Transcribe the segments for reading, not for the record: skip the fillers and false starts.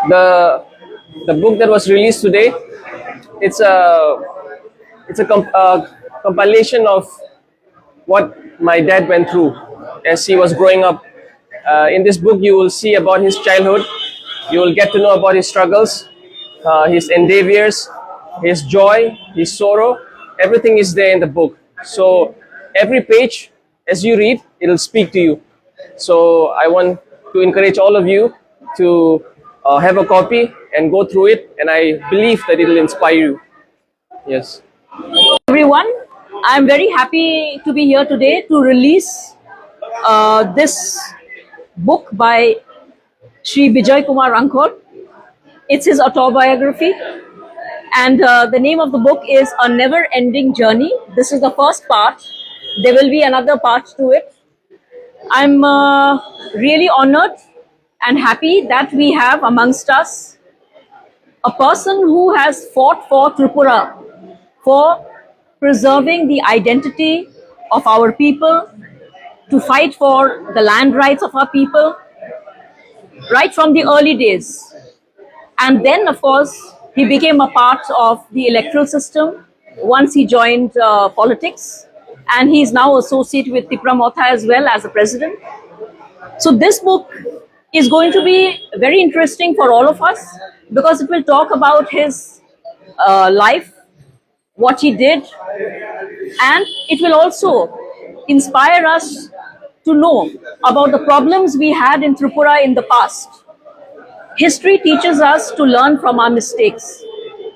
The book that was released today, it's a compilation of what my dad went through as he was growing up. In this book, you will see about his childhood. You will get to know about his struggles, his endeavors, his joy, his sorrow. Everything is there in the book. So every page, as you read, it'll speak to you. So I want to encourage all of you to have a copy and go through it, and I believe that it will inspire you. Yes. Everyone, I'm very happy to be here today to release this book by Shri Bijay Kumar Rangkhol. It's his autobiography, and the name of the book is A Never Ending Journey. This is the first part. There will be another part to it. I'm really honored and happy that we have amongst us a person who has fought for Tripura, for preserving the identity of our people, to fight for the land rights of our people, right from the early days. And then, of course, he became a part of the electoral system once he joined politics. And he is now associated with Tipra Motha as well as the president. So this book is going to be very interesting for all of us because it will talk about his life, what he did, and it will also inspire us to know about the problems we had in Tripura in the past. History teaches us to learn from our mistakes.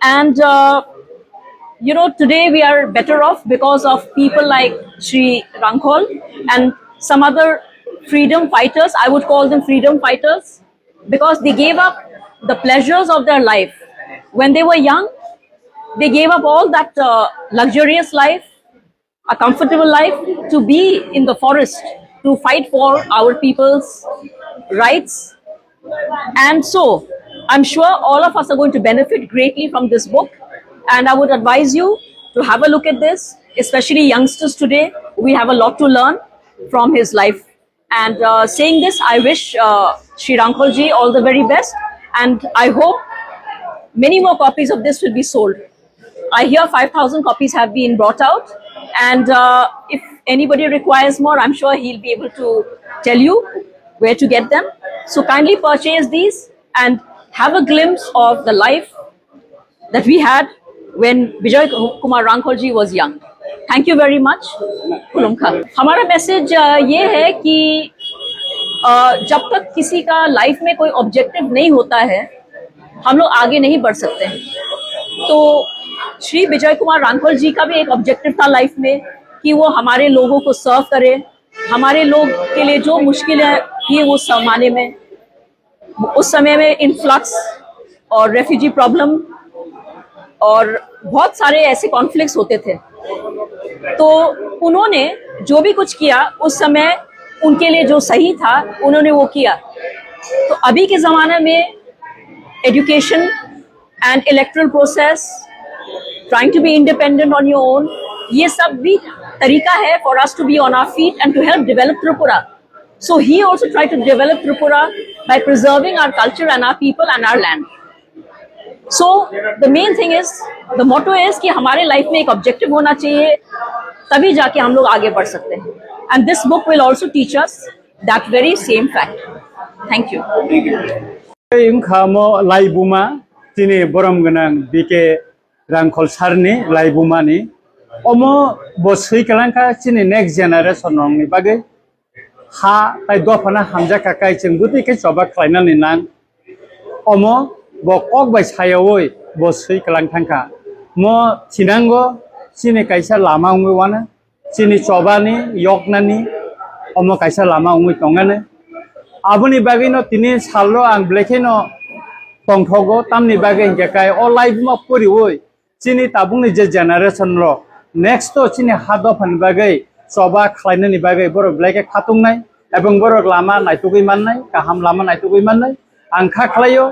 And you know, today we are better off because of people like Shri Rangkhol and some other freedom fighters. I would call them freedom fighters because they gave up the pleasures of their life. When they were young, they gave up all that luxurious life, a comfortable life, to be in the forest, to fight for our people's rights. And so I'm sure all of us are going to benefit greatly from this book. And I would advise you to have a look at this, especially youngsters today. We have a lot to learn from his life. And saying this, I wish Shri Rangkhol ji all the very best. And I hope many more copies of this will be sold. I hear 5,000 copies have been brought out. And if anybody requires more, I'm sure he'll be able to tell you where to get them. So kindly purchase these and have a glimpse of the life that we had when Bijay Kumar Rangkhol ji was young. Thank you very much. हमारा message ये है कि जब तक किसी का life में कोई ऑब्जेक्टिव नहीं होता है, हम लोग आगे नहीं बढ़ सकते हैं. तो श्री विजय कुमार रांखोल जी का भी एक ऑब्जेक्टिव था लाइफ में कि वो हमारे लोगों को सर्व करे, हमारे लोग के लिए जो मुश्किलें थी वो जमाने में, उस समय में इन्फ्लक्स और रेफ्यूजी प्रॉब्लम और बहुत सारे ऐसे कॉन्फ्लिक्ट्स होते थे. तो उन्होंने जो भी कुछ किया उस समय उनके लिए जो सही था उन्होंने वो किया. तो अभी के ज़माने में education and electoral process, trying to be independent on your own, ये सब भी तरीका है for us to be on our feet and to help develop Tripura. So he also tried to develop Tripura by preserving our culture and our people and our land. So the main thing is, the motto is कि हमारे life में एक objective होना चाहिए, तभी जाके हम लोग आगे बढ़ सकते हैं. And this book will also teach us that very same fact. Thank you. इंखामो लाइबुमा तिनी बरम गनां बीके रांखोल सारनि लाइबुमानि अमो बसै कलांका तिनी नेक्स्ट जेनारेशन नंनि बागै हा ताइ दफाना हामजा काकाय जों गुदिके जबा खालायनानै नां अमो बकक बाय सायावै बसै कलांथांखा मो थिनांगो सिनि कायसा लामा उंगवाना सिनि चबानि यकनानि अमो कायसा लामा उंगै तंगाने आबुनि बागैनो तिनि साललो आं ब्लेकेनो तंथगो तामनि बागै हिंगाय अ लाइफमा परिवै सिनि ताबुंनि जे जेनारेशन रो नेक्स्ट तो सिनि हादफानि बागै चबा खालायनायनि बागै बर ब्लेके खातुंनाय एबं बर लामा नायतुगै माननाय गाहाम लामा नायतुगै माननाय आं खा खालायो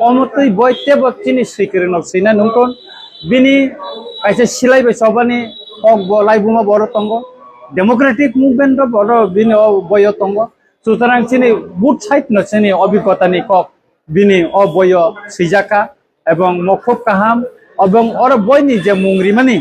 अमतै बयतेबो सिनि सिकिरनो सिना नंतन बिनि कायसे सिलायबाय चबानि हक ब लाइबुमा बर तंगो डेमोक्रेटिक मुभमेंट बर बिनि बय तंगो सुतरां सिनि बुट साइड न सिनि अभिज्ञतानि कक bini o boyo sijaka এবং মখুব কাহাম এবং ওর বইনি যে মুংরি মানি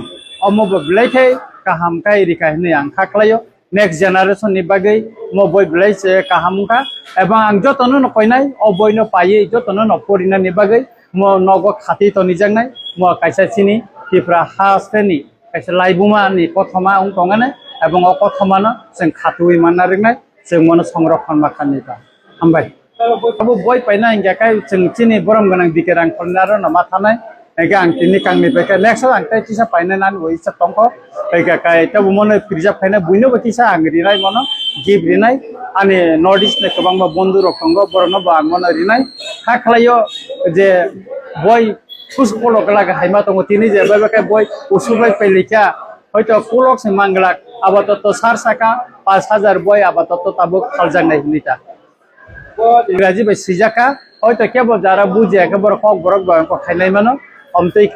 অমব ব্লাইথাই কাহাম কাই রিকা হনে আং খাকলাयो নেক্সট জেনারেশন নি বাগৈ ম বই ব্লাইছে কাহামকা এবং আং যতনো নকইনাই ও বইনো পাইয়ে যতনো নপরিনা নি বাগৈ ম নগ খাতি তো নিজাংনাই ম কাইসা চিনি তিপ্রা হাসতেনি কাইসা লাইবুমা নি কথমা উং তংগানে এবং ও কথমানো जों খাতুই মাননা রিংনাই जों মন সংরক্ষণ মাখানিতা হামবাই Abu boy paina hingga kai cini borom ganang dikirang kolnaro nama tanai hingga ang tini kang ni peka next ang kai kisa paina nan woi sa tongko hingga kai tabu mono pirja paina buino ba kisa ang rinai mono give rinai ane nordist ne kabang ba bondu rokongo borono ba ang mono rinai haklayo je boy kus polo kala haima tongo tini je ba kai boy usubai pelika hoyto kulok se manglak abato sar saka 5000 boy abato tabu khaljang nai nita ইংরাজি বা সিজাকা হয়তো কেবল যারা বুঝে একেবারে cock বরক বয়ঙ্ক খাইনাই মানো অমতেই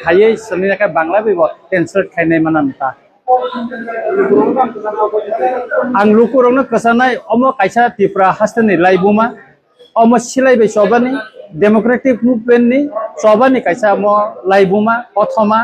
খাইয়ে সনিনাকে Bangla বিব translate খাইনাই মানান তা আং লুকুরংনো কসানাই অম কাইসা তিপ্রা হাসতেনি লাইবুমা অম সিলাইবাই সবানি ডেমোক্রেটিক মুভমেন্টনি সবানি কাইসা অম লাইবুমা অথমা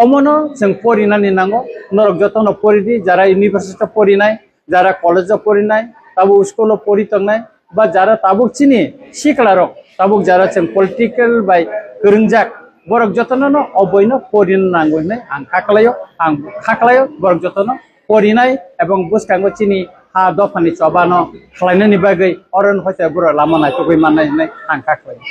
অমনো जों পরিনানি নাঙ্গো নরক যতন পরিদি যারা ইউনিভার্সিটি পরিনাই যারা কলেজ পরিনাই তাবু স্কুল পরিতংনাই বা যারা তাবুক চিনি শিকলারক তাবুক যারা जों পলিটিক্যাল বাই গরংজাক বরক যতন অবৈনো পরিন নাঙ্গো নাই আং খাকলাयो বরক যতন পরিনাই এবং বুসকাঙ্গো চিনি হা দফানি চবানো খালাইনানি বাগৈ অরন হইতে বড় লামনাই কই মানাই নাই আং খাকলাयो